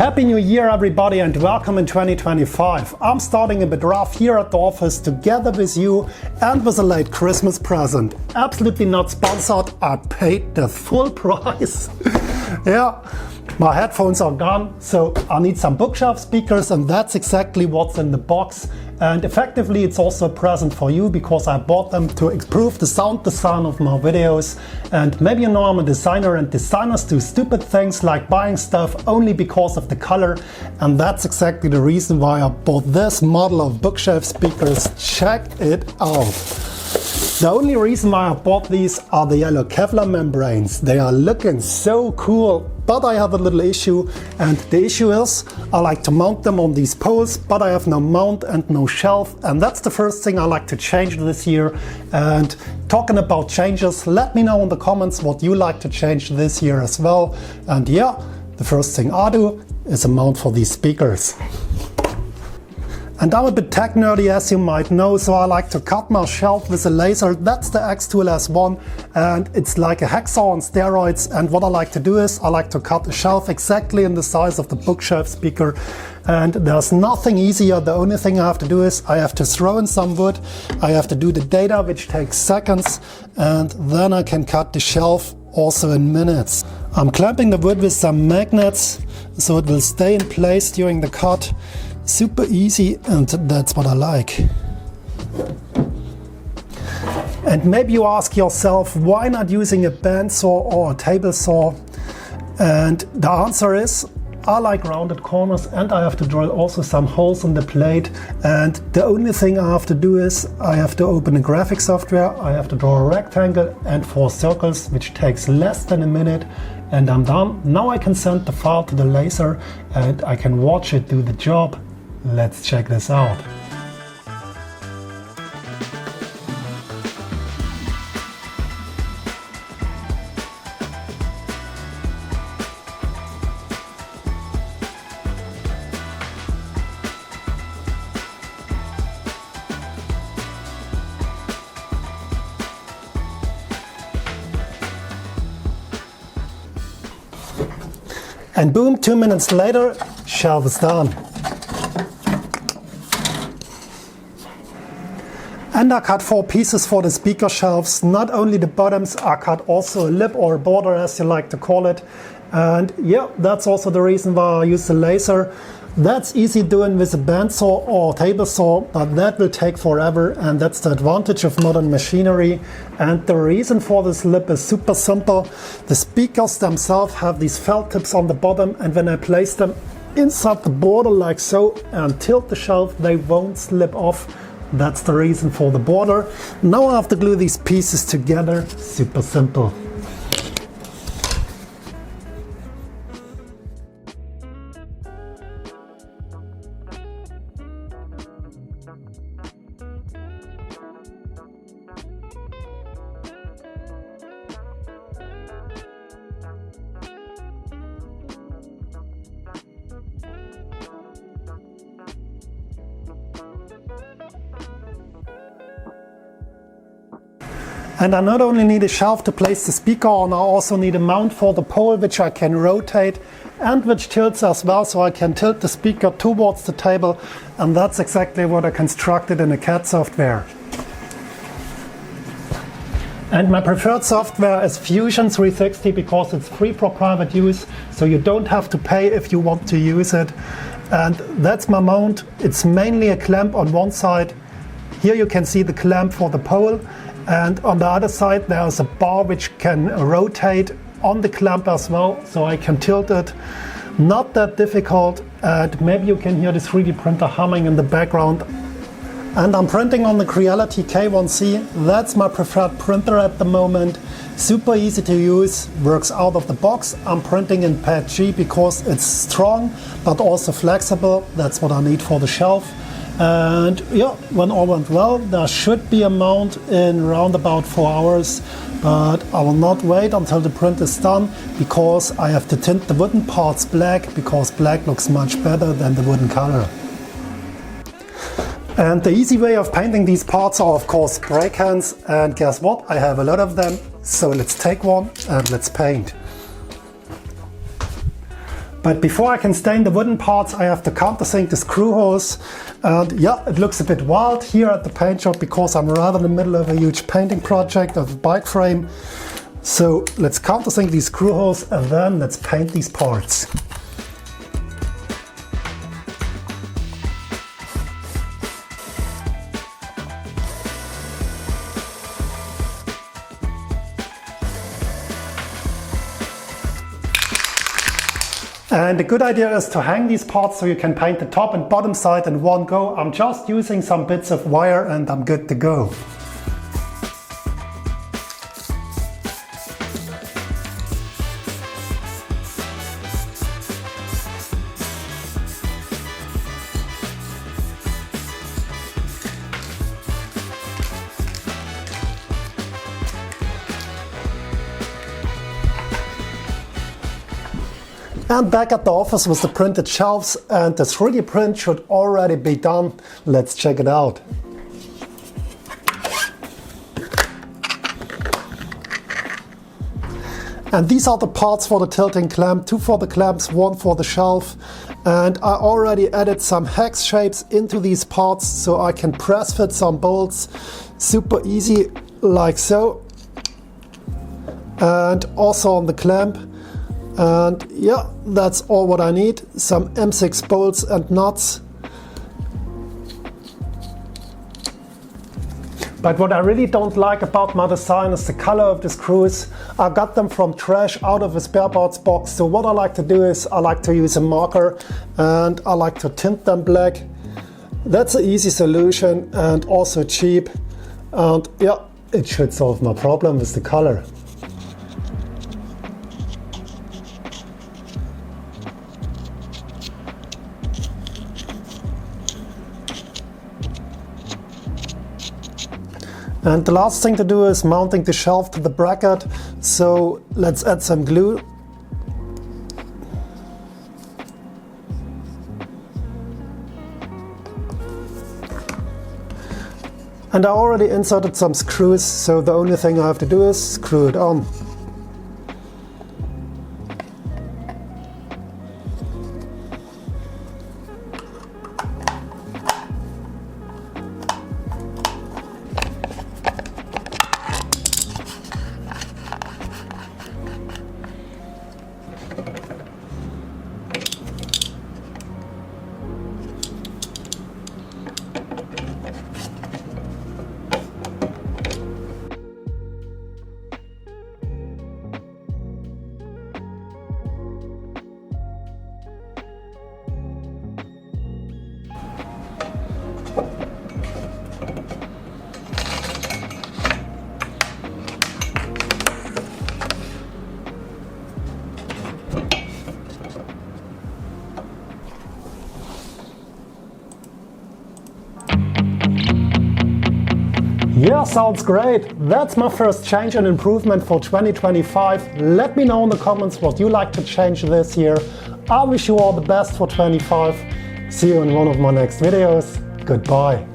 Happy New Year everybody and welcome in 2025. I'm starting a bit rough here at the office together with you and with a late Christmas present. Absolutely not sponsored, I paid the full price. Yeah, my headphones are gone, so I need some bookshelf speakers and that's exactly what's in the box. And effectively it's also a present for you because I bought them to improve the sound design of my videos. And maybe you know I'm a designer and designers do stupid things like buying stuff only because of the color. And that's exactly the reason why I bought this model of bookshelf speakers. Check it out. The only reason why I bought these are the yellow Kevlar membranes. They are looking so cool. But I have a little issue, and the issue is I like to mount them on these poles, but I have no mount and no shelf, and that's the first thing I like to change this year. And talking about changes, let me know in the comments what you like to change this year as well. And yeah, the first thing I do is a mount for these speakers. And I'm a bit tech nerdy, as you might know, so I like to cut my shelf with a laser. That's the X2LS1 and it's like a hacksaw on steroids. And what I like to do is I like to cut the shelf exactly in the size of the bookshelf speaker. And there's nothing easier. The only thing I have to do is I have to throw in some wood. I have to do the data, which takes seconds, and then I can cut the shelf also in minutes. I'm clamping the wood with some magnets so it will stay in place during the cut. Super easy, and that's what I like. And maybe you ask yourself, why not using a bandsaw or a table saw? And the answer is, I like rounded corners and I have to drill also some holes in the plate. And the only thing I have to do is I have to open a graphic software, I have to draw a rectangle and 4 circles, which takes less than a minute. And I'm done. Now I can send the file to the laser and I can watch it do the job. Let's check this out. And boom, 2 minutes later, shelf is done. And I cut 4 pieces for the speaker shelves. Not only the bottoms, I cut also a lip or a border, as you like to call it. And yeah, that's also the reason why I use the laser. That's easy doing with a bandsaw or table saw, but that will take forever, and that's the advantage of modern machinery. And the reason for this lip is super simple. The speakers themselves have these felt tips on the bottom, and when I place them inside the border like so and tilt the shelf, they won't slip off. That's the reason for the border. Now I have to glue these pieces together. Super simple. And I not only need a shelf to place the speaker on, I also need a mount for the pole, which I can rotate and which tilts as well, so I can tilt the speaker towards the table. And that's exactly what I constructed in a CAD software. And my preferred software is Fusion 360 because it's free for private use, so you don't have to pay if you want to use it. And that's my mount. It's mainly a clamp on one side. Here you can see the clamp for the pole. And on the other side there's a bar which can rotate on the clamp as well, so I can tilt it. Not that difficult, and maybe you can hear the 3D printer humming in the background. And I'm printing on the Creality K1C. That's my preferred printer at the moment. Super easy to use, works out of the box. I'm printing in Pad G because it's strong but also flexible. That's what I need for the shelf. And yeah, when all went well, there should be a mount in around about 4 hours, but I will not wait until the print is done because I have to tint the wooden parts black because black looks much better than the wooden color. And the easy way of painting these parts are of course spray cans, and guess what? I have a lot of them, so let's take one and let's paint. But before I can stain the wooden parts, I have to countersink the screw holes. And yeah, it looks a bit wild here at the paint shop because I'm rather in the middle of a huge painting project of a bike frame. So let's countersink these screw holes and then let's paint these parts. And a good idea is to hang these parts so you can paint the top and bottom side in one go. I'm just using some bits of wire and I'm good to go. And back at the office with the printed shelves, and the 3D print should already be done. Let's check it out. And these are the parts for the tilting clamp, 2 for the clamps, 1 for the shelf. And I already added some hex shapes into these parts so I can press fit some bolts. Super easy, like so. And also on the clamp. And yeah, that's all what I need. Some M6 bolts and nuts. But what I really don't like about my design is the color of the screws. I got them from trash out of a spare parts box. So what I like to do is I like to use a marker and I like to tint them black. That's an easy solution and also cheap. And yeah, it should solve my problem with the color. And the last thing to do is mounting the shelf to the bracket. So let's add some glue. And I already inserted some screws, so the only thing I have to do is screw it on. Yeah, sounds great. That's my first change and improvement for 2025. Let me know in the comments what you like to change this year. I wish you all the best for 25. See you in one of my next videos. Goodbye.